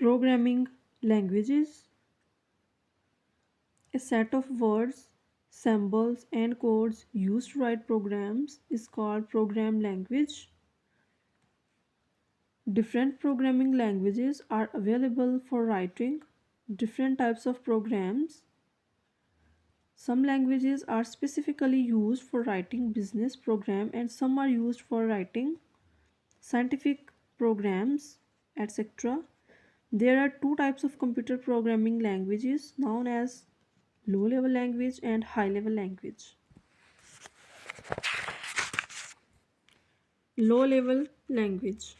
Programming languages, a set of words, symbols, and codes used to write programs, is called program language. Different programming languages are available for writing different types of programs. Some languages are specifically used for writing business program and some are used for writing scientific programs, etc. There are two types of computer programming languages known as low level language and high level language. Low level language.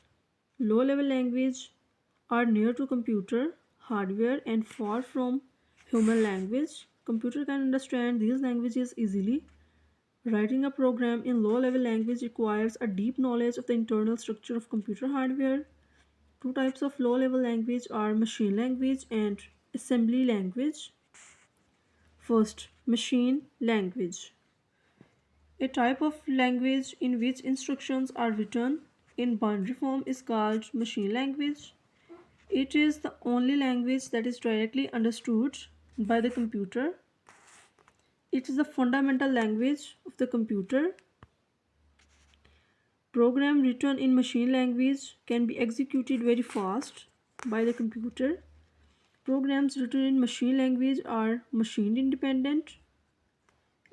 Low level language are near to computer hardware and far from human language. Computer can understand these languages easily. Writing a program in low level language requires a deep knowledge of the internal structure of computer hardware. Two types of low level language are machine language and assembly language. First, machine language. A type of language in which instructions are written in binary form is called machine language. It is the only language that is directly understood by the computer. It is the fundamental language of the computer. Program written in machine language can be executed very fast by the computer. Programs written in machine language are machine independent.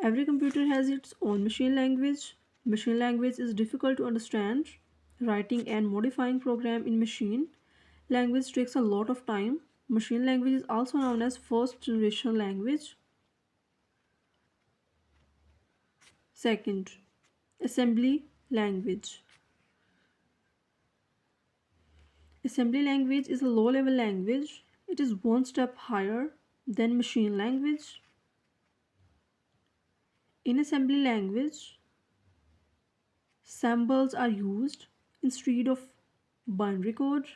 Every computer has its own machine language. Machine language is difficult to understand. Writing and modifying program in machine language takes a lot of time. Machine language is also known as first generation language. Second, assembly language. Assembly language is a low-level language. It is one step higher than machine language. In assembly language, symbols are used instead of binary code.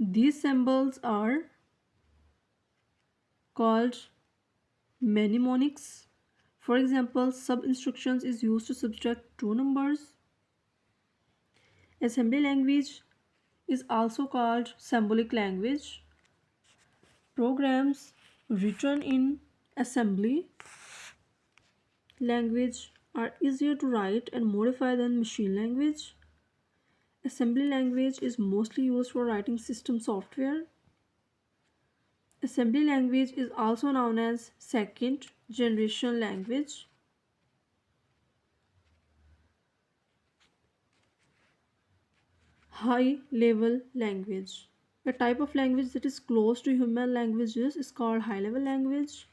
These symbols are called mnemonics. For example, sub-instructions is used to subtract two numbers. Assembly language is also called symbolic language. Programs written in assembly language are easier to write and modify than machine language. Assembly language is mostly used for writing system software. Assembly language is also known as second generation language. High level language. A type of language that is close to human languages is called high level language.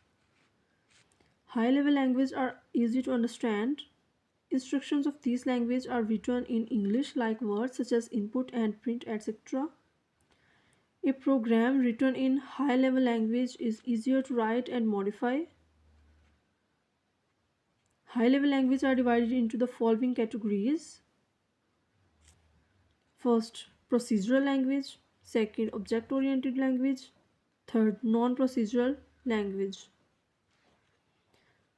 High level language are easy to understand. Instructions of this language are written in English like words such as input and print, etc. A program written in high level language is easier to write and modify. High level languages are divided into the following categories. First, procedural language. Second, object oriented language. Third, non procedural language.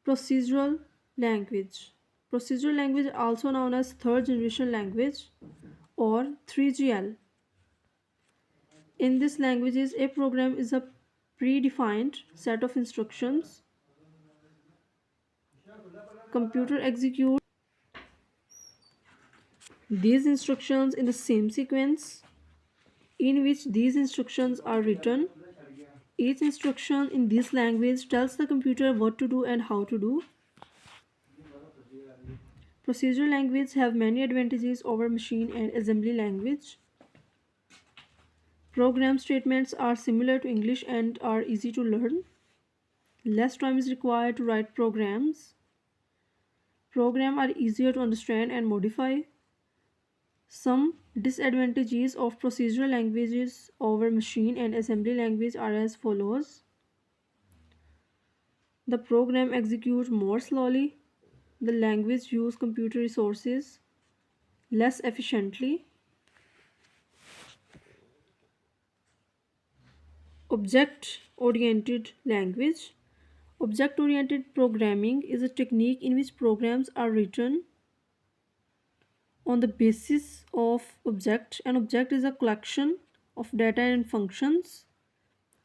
Procedural language. Procedural language, also known as third generation language or 3GL. In this languages, a program is a predefined set of instructions. Computer executes these instructions in the same sequence in which these instructions are written. Each instruction in this language tells the computer what to do and how to do. Procedural languages have many advantages over machine and assembly language. Program statements are similar to English and are easy to learn. Less time is required to write programs. Programs are easier to understand and modify. Some disadvantages of procedural languages over machine and assembly language are as follows. The program executes more slowly. The language uses computer resources less efficiently. Object-oriented language. Object-oriented programming is a technique in which programs are written on the basis of object. An object is a collection of data and functions.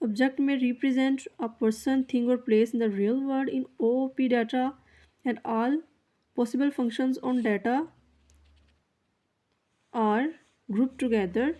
Object may represent a person, thing, or place in the real world. In OOP data, and all possible functions on data are grouped together.